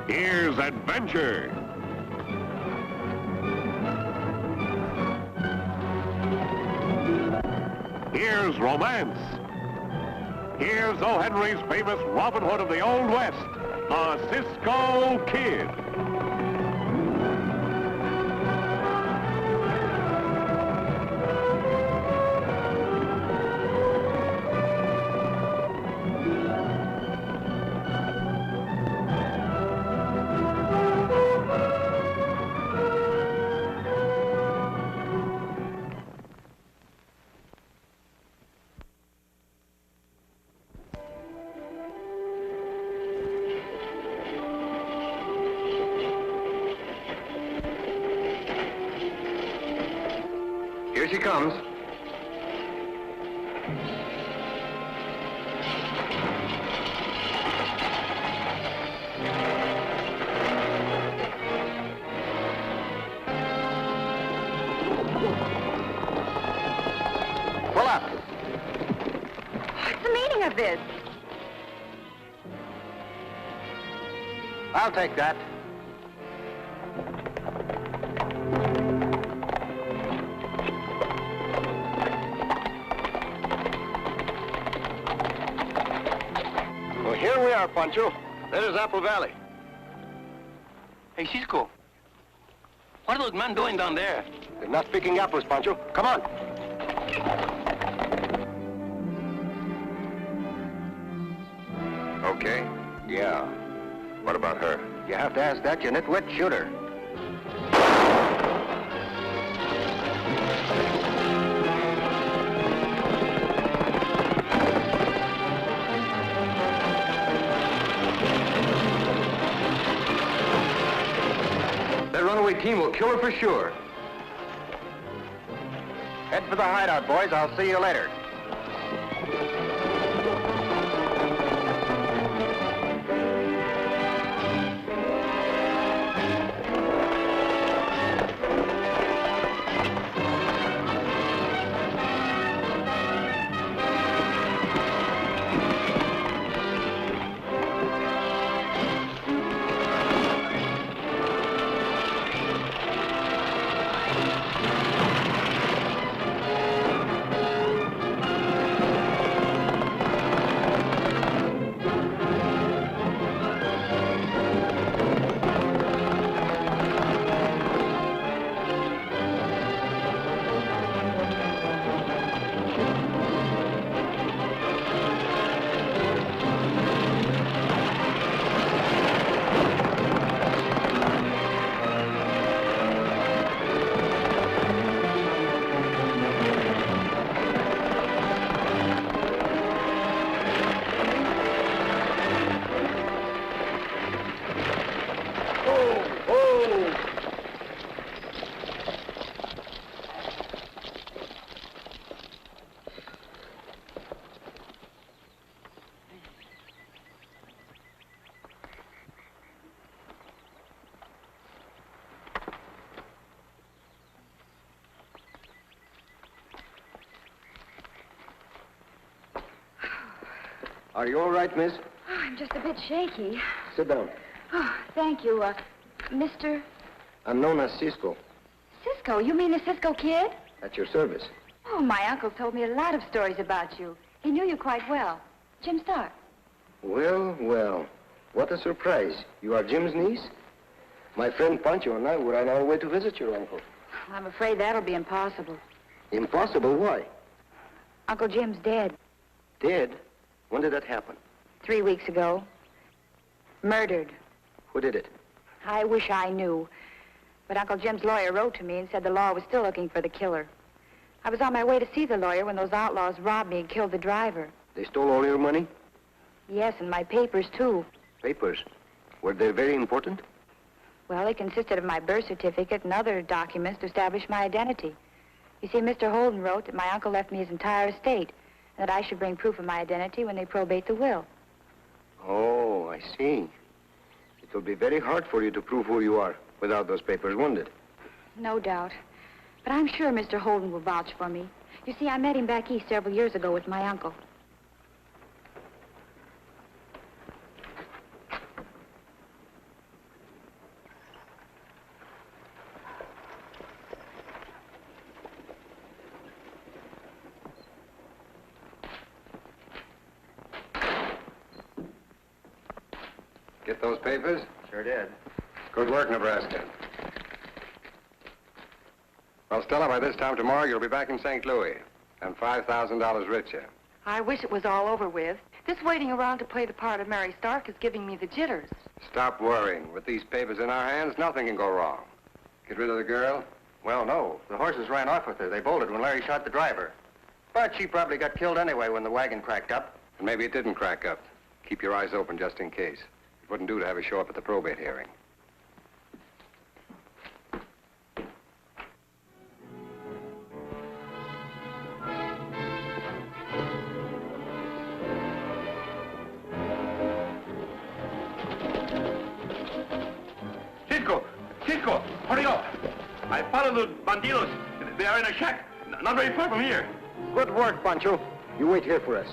Here's adventure. Here's romance. Here's O. Henry's famous Robin Hood of the Old West, the Cisco Kid. Here she comes. Pull up. What's the meaning of this? I'll take that. Well, here we are, Pancho. That is Apple Valley. Hey, Cisco. What are those men doing down there? They're not picking apples, Pancho. Come on. Okay. Yeah. What about her? You have to ask that, you nitwit. Shoot her. That runaway team will kill her for sure. Head for the hideout, boys. I'll see you later. Are you all right, miss? Oh, I'm just a bit shaky. Sit down. Oh, thank you, Mr. I'm known as Cisco. Cisco. You mean the Cisco Kid? At your service. Oh, my uncle told me a lot of stories about you. He knew you quite well. Jim Stark. Well, well. What a surprise. You are Jim's niece? My friend Pancho and I were on our way to visit your uncle. I'm afraid that'll be impossible. Impossible? Why? Uncle Jim's dead. Dead? When did that happen? 3 weeks ago. Murdered. Who did it? I wish I knew. But Uncle Jim's lawyer wrote to me and said the law was still looking for the killer. I was on my way to see the lawyer when those outlaws robbed me and killed the driver. They stole all your money? Yes, and my papers, too. Papers? Were they very important? Well, they consisted of my birth certificate and other documents to establish my identity. You see, Mr. Holden wrote that my uncle left me his entire estate, and that I should bring proof of my identity when they probate the will. Oh, I see. It will be very hard for you to prove who you are without those papers, won't it? No doubt. But I'm sure Mr. Holden will vouch for me. You see, I met him back east several years ago with my uncle. Get those papers? Sure did. Good work, Nebraska. Well, Stella, by this time tomorrow, you'll be back in St. Louis and $5,000 richer. I wish it was all over with. This waiting around to play the part of Mary Stark is giving me the jitters. Stop worrying. With these papers in our hands, nothing can go wrong. Get rid of the girl? Well, no. The horses ran off with her. They bolted when Larry shot the driver. But she probably got killed anyway when the wagon cracked up. And maybe it didn't crack up. Keep your eyes open just in case. It wouldn't do to have her show up at the probate hearing. Cisco, hurry up. I followed the bandidos. They are in a shack, not very far from here. Good work, Pancho. You wait here for us.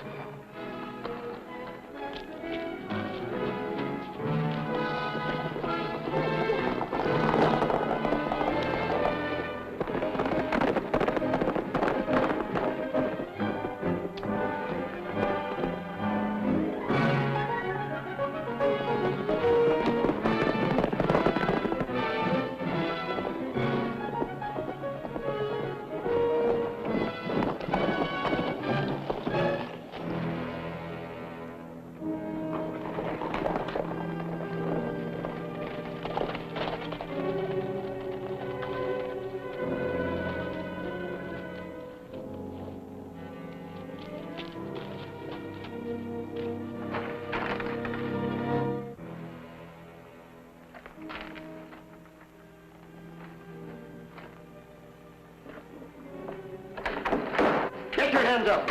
Get your hands up.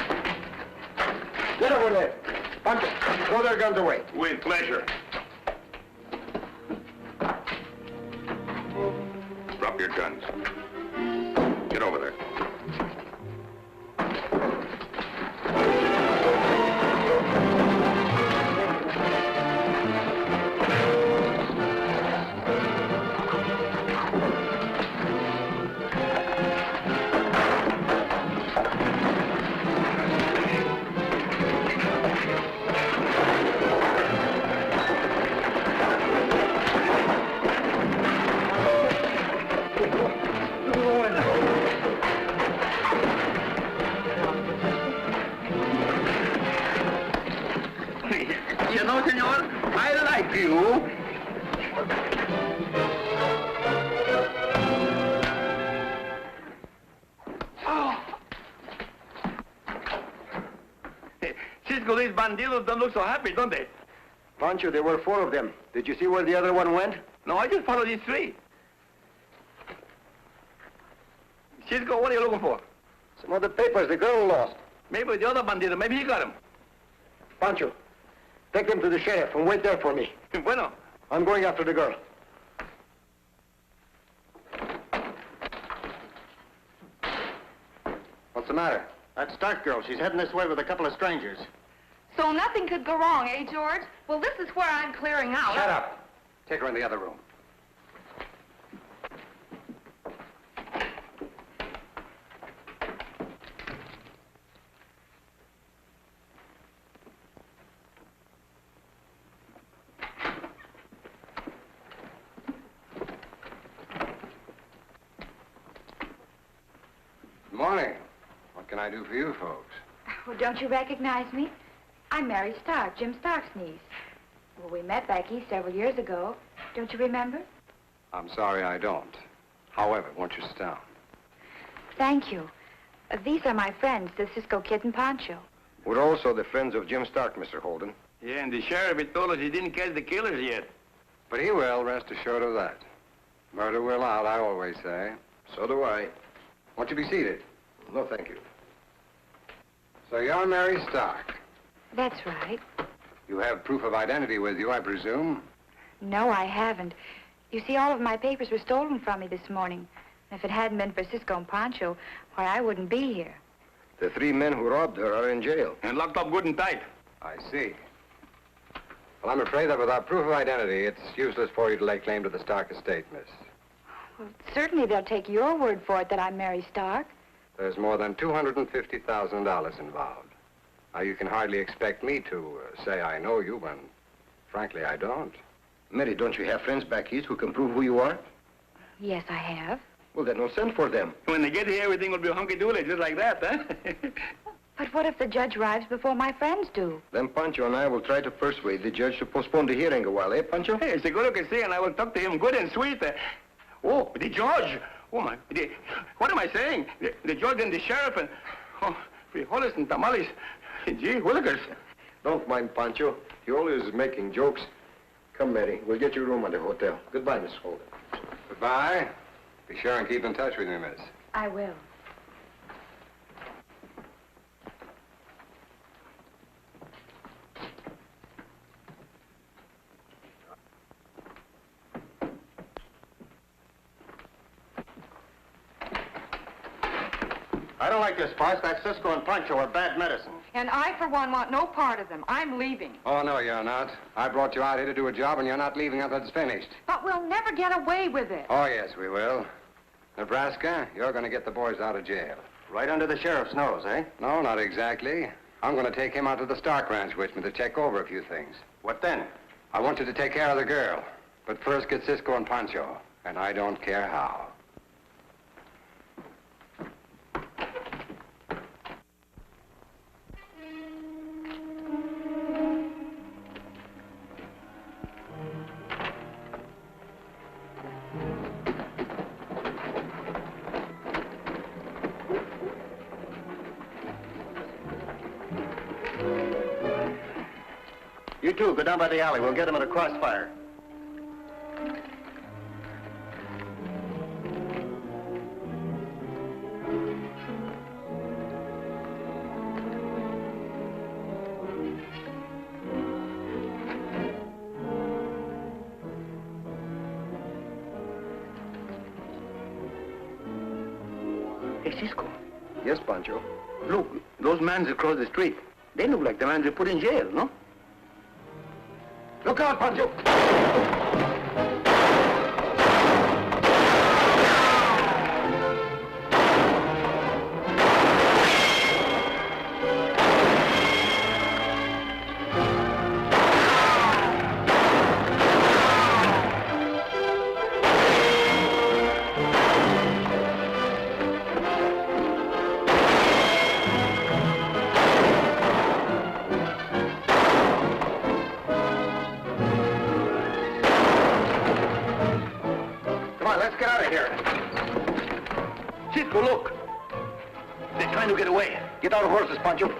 Get over there. Pancho, throw their guns away. With pleasure. Drop your guns. Get over there. You know, senor, I like you. Cisco, these bandidos don't look so happy, don't they? Pancho, there were 4 of them. Did you see where the other one went? No, I just followed these 3. Cisco, what are you looking for? Some of the papers the girl lost. Maybe the other bandido, maybe he got them. Pancho, take them to the sheriff and wait there for me. Bueno. I'm going after the girl. What's the matter? That Stark girl, she's heading this way with a couple of strangers. So nothing could go wrong, eh, George? Well, this is where I'm clearing out. Shut up. Take her in the other room. Good morning. What can I do for you folks? Well, don't you recognize me? I'm Mary Stark, Jim Stark's niece. Well, we met back east several years ago. Don't you remember? I'm sorry I don't. However, won't you sit down? Thank you. These are my friends, the Cisco Kid and Pancho. We're also the friends of Jim Stark, Mr. Holden. Yeah, and the sheriff, he told us he didn't catch the killers yet. But he will, rest assured of that. Murder will out, I always say. So do I. Won't you be seated? No, thank you. So you're Mary Stark. That's right. You have proof of identity with you, I presume? No, I haven't. You see, all of my papers were stolen from me this morning. If it hadn't been for Cisco and Pancho, why, I wouldn't be here. The 3 men who robbed her are in jail. And locked up good and tight. I see. Well, I'm afraid that without proof of identity, it's useless for you to lay claim to the Stark estate, miss. Well, certainly they'll take your word for it that I'm Mary Stark. There's more than $250,000 involved. Now, you can hardly expect me to say I know you when, frankly, I don't. Mary, don't you have friends back east who can prove who you are? Yes, I have. Well, then we'll send for them. When they get here, everything will be hunky-dory, just like that, huh? But what if the judge arrives before my friends do? Then Pancho and I will try to persuade the judge to postpone the hearing a while, eh, Pancho? Hey, seguro que sí, and I will talk to him good and sweet. Oh, the judge. Oh, my. What am I saying? The judge and the sheriff and... Oh, frijoles and tamales. Gee, willikers. Don't mind Pancho. He always is making jokes. Come, Mary. We'll get you a room at the hotel. Goodbye, Miss Holden. Goodbye. Be sure and keep in touch with me, miss. I will. I don't like this farce. That Cisco and Pancho are bad medicine. And I, for one, want no part of them. I'm leaving. Oh, no, you're not. I brought you out here to do a job, and you're not leaving until it's finished. But we'll never get away with it. Oh, yes, we will. Nebraska, you're going to get the boys out of jail. Right under the sheriff's nose, eh? No, not exactly. I'm going to take him out to the Stark Ranch with me to check over a few things. What then? I want you to take care of the girl. But first get Cisco and Pancho, and I don't care how. You two, go down by the alley. We'll get them at a crossfire. Hey, Cisco, Yes, Pancho. look, those mans across the street, they look like the mans they put in jail, no? Look out, Pancho! Come on, let's get out of here. Cisco, look. They're trying to get away. Get out of horses, Pancho.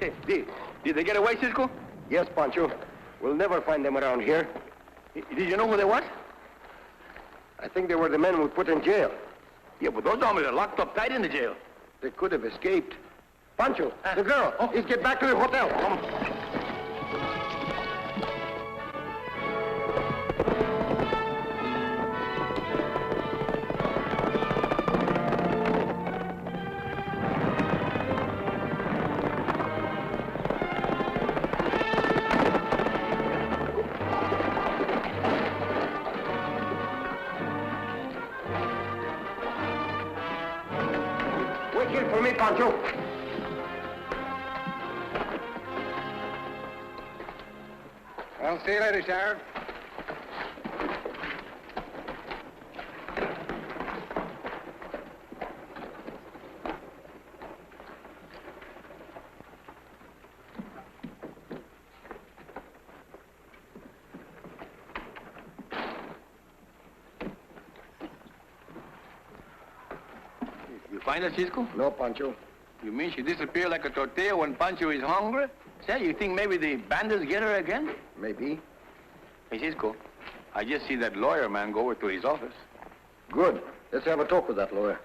Hey, did they get away, Cisco? Yes, Pancho. We'll never find them around here. Did you know who they was? I think they were the men we put in jail. Yeah, but those hombres are locked up tight in the jail. They could have escaped. Pancho, the girl. Let's get back to the hotel. Come. Pancho. Well, see you later, Sheriff. You find her, Cisco? No, Pancho. You mean she disappeared like a tortilla when Pancho is hungry? Say, you think maybe the bandits get her again? Maybe. Hey, Cisco, I just see that lawyer man go over to his office. Good. Let's have a talk with that lawyer.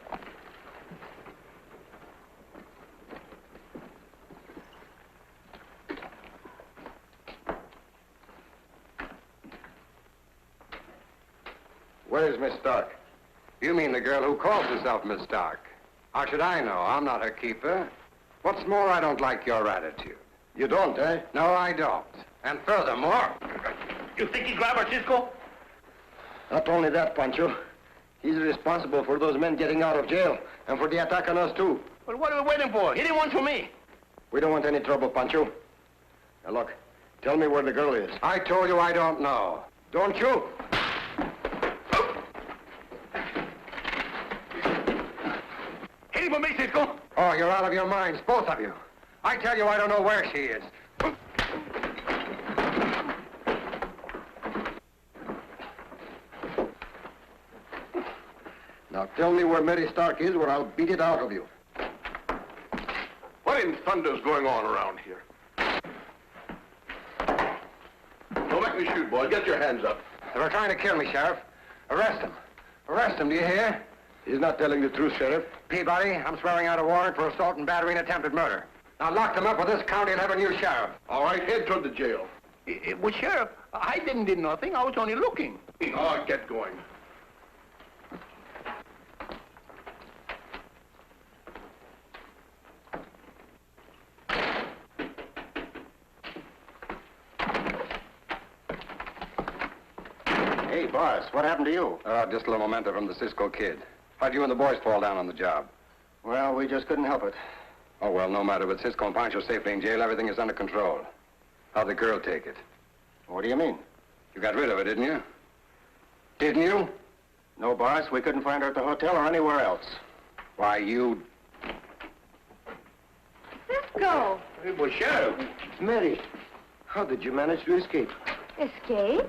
Where is Miss Stark? You mean the girl who calls herself Miss Stark? How should I know? I'm not her keeper. What's more, I don't like your attitude. You don't, eh? No, I don't. And furthermore... You think he grabbed her, Cisco? Not only that, Pancho. He's responsible for those men getting out of jail and for the attack on us, too. Well, what are we waiting for? He didn't want for me. We don't want any trouble, Pancho. Now, look, tell me where the girl is. I told you I don't know. Don't you? Hit him for me, Cisco. Oh, you're out of your minds, both of you. I tell you I don't know where she is. Now, tell me where Mary Stark is, or I'll beat it out of you. What in thunder's going on around here? Don't make me shoot, boys. Get your hands up. They were trying to kill me, Sheriff. Arrest him. Arrest him, do you hear? He's not telling the truth, Sheriff. Peabody, I'm swearing out a warrant for assault and battery and attempted murder. Now lock them up, or this county will have a new sheriff. All right, head toward the jail. Well, Sheriff, I didn't do nothing. I was only looking. Oh, get going. Hey, boss, what happened to you? Just a little memento from the Cisco Kid. How'd you and the boys fall down on the job? Well, we just couldn't help it. Oh, well, no matter. With Cisco and Pancho safely in jail, everything is under control. How'd the girl take it? What do you mean? You got rid of her, didn't you? Didn't you? No, boss, we couldn't find her at the hotel or anywhere else. Why, you... Cisco! Hey, well, Sheriff. Mary, how did you manage to escape? Escape?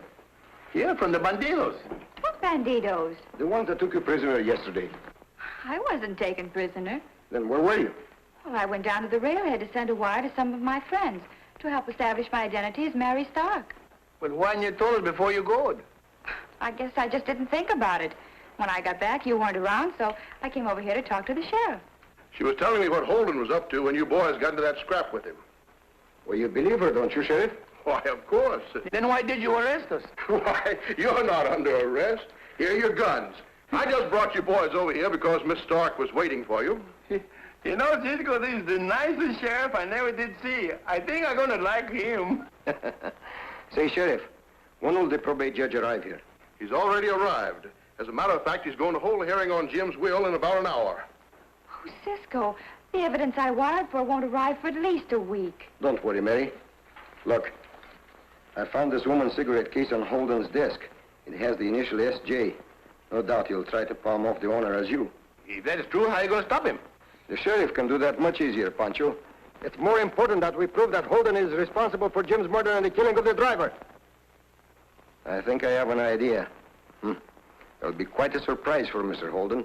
Yeah, from the bandidos. What banditos? The ones that took you prisoner yesterday. I wasn't taken prisoner. Then where were you? Well, I went down to the railhead to send a wire to some of my friends to help establish my identity as Mary Stark. Well, why didn't you told us before you go? I guess I just didn't think about it. When I got back, you weren't around, so I came over here to talk to the sheriff. She was telling me what Holden was up to when you boys got into that scrap with him. Well, you believe her, don't you, Sheriff? Why, of course. Then why did you arrest us? Why, you're not under arrest. Here are your guns. I just brought you boys over here because Miss Stark was waiting for you. You know, Cisco, this is the nicest sheriff I never did see. I think I'm gonna like him. Say, Sheriff, when will the probate judge arrive here? He's already arrived. As a matter of fact, he's going to hold a hearing on Jim's will in about an hour. Oh, Cisco, the evidence I wired for won't arrive for at least a week. Don't worry, Mary. Look, I found this woman's cigarette case on Holden's desk. It has the initial SJ. No doubt he'll try to palm off the owner as you. If that is true, how are you gonna stop him? The sheriff can do that much easier, Pancho. It's more important that we prove that Holden is responsible for Jim's murder and the killing of the driver. I think I have an idea. It'll be quite a surprise for Mr. Holden.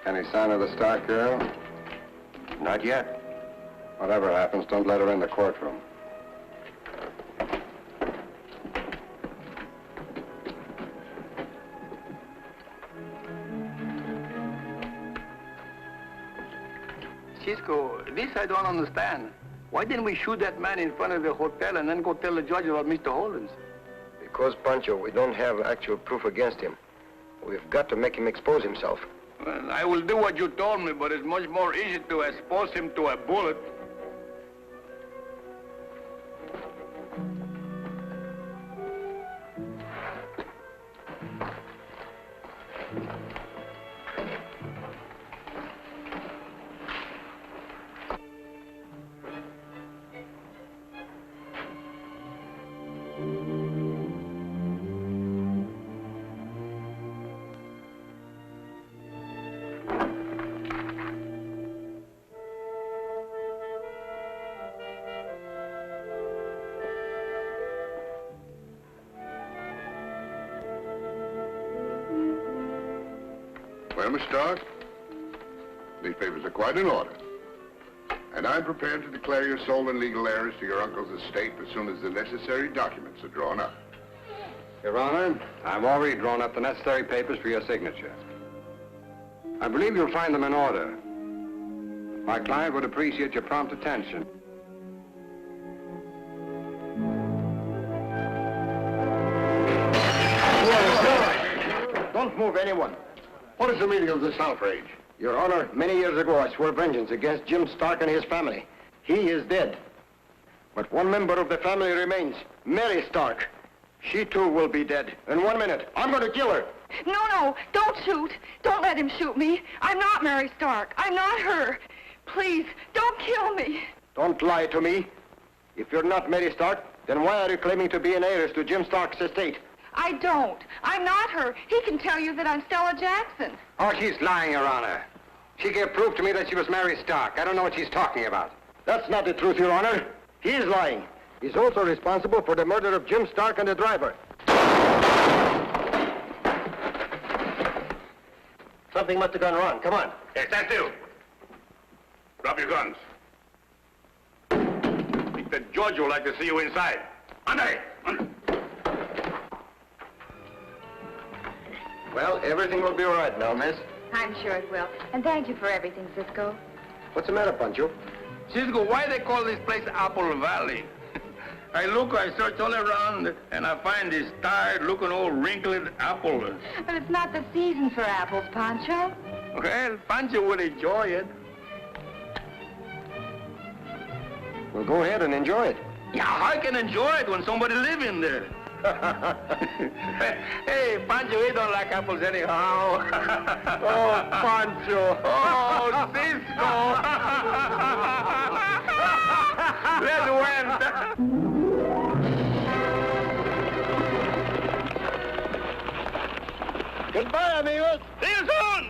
Any sign of the Stark girl? Not yet. Whatever happens, don't let her in the courtroom. Cisco, this I don't understand. Why didn't we shoot that man in front of the hotel and then go tell the judge about Mr. Holden's? Because, Pancho, we don't have actual proof against him. We've got to make him expose himself. Well, I will do what you told me, but it's much more easy to expose him to a bullet. Well, Miss Stark, these papers are quite in order. And I'm prepared to declare your sole and legal heirs to your uncle's estate as soon as the necessary documents are drawn up. Your Honor, I've already drawn up the necessary papers for your signature. I believe you'll find them in order. My client would appreciate your prompt attention. Don't move anyone. What is the meaning of this outrage? Your Honor, many years ago I swore vengeance against Jim Stark and his family. He is dead. But one member of the family remains, Mary Stark. She too will be dead. In 1 minute, I'm going to kill her. No, don't shoot. Don't let him shoot me. I'm not Mary Stark. I'm not her. Please, don't kill me. Don't lie to me. If you're not Mary Stark, then why are you claiming to be an heiress to Jim Stark's estate? I don't. I'm not her. He can tell you that I'm Stella Jackson. Oh, she's lying, Your Honor. She gave proof to me that she was Mary Stark. I don't know what she's talking about. That's not the truth, Your Honor. He is lying. He's also responsible for the murder of Jim Stark and the driver. Something must have gone wrong. Come on. Yes, that's you. Drop your guns. I think that George would like to see you inside. Andre! Well, everything will be all right now, miss. I'm sure it will. And thank you for everything, Cisco. What's the matter, Pancho? Cisco, why they call this place Apple Valley? I search all around, and I find this tired-looking old wrinkled apple. But it's not the season for apples, Pancho. Well, Pancho would enjoy it. Well, go ahead and enjoy it. Yeah, I can enjoy it when somebody live in there. Hey, Pancho, he don't like apples anyhow. Oh, Pancho. Oh, Cisco. Let's win. Goodbye, amigos. See you soon.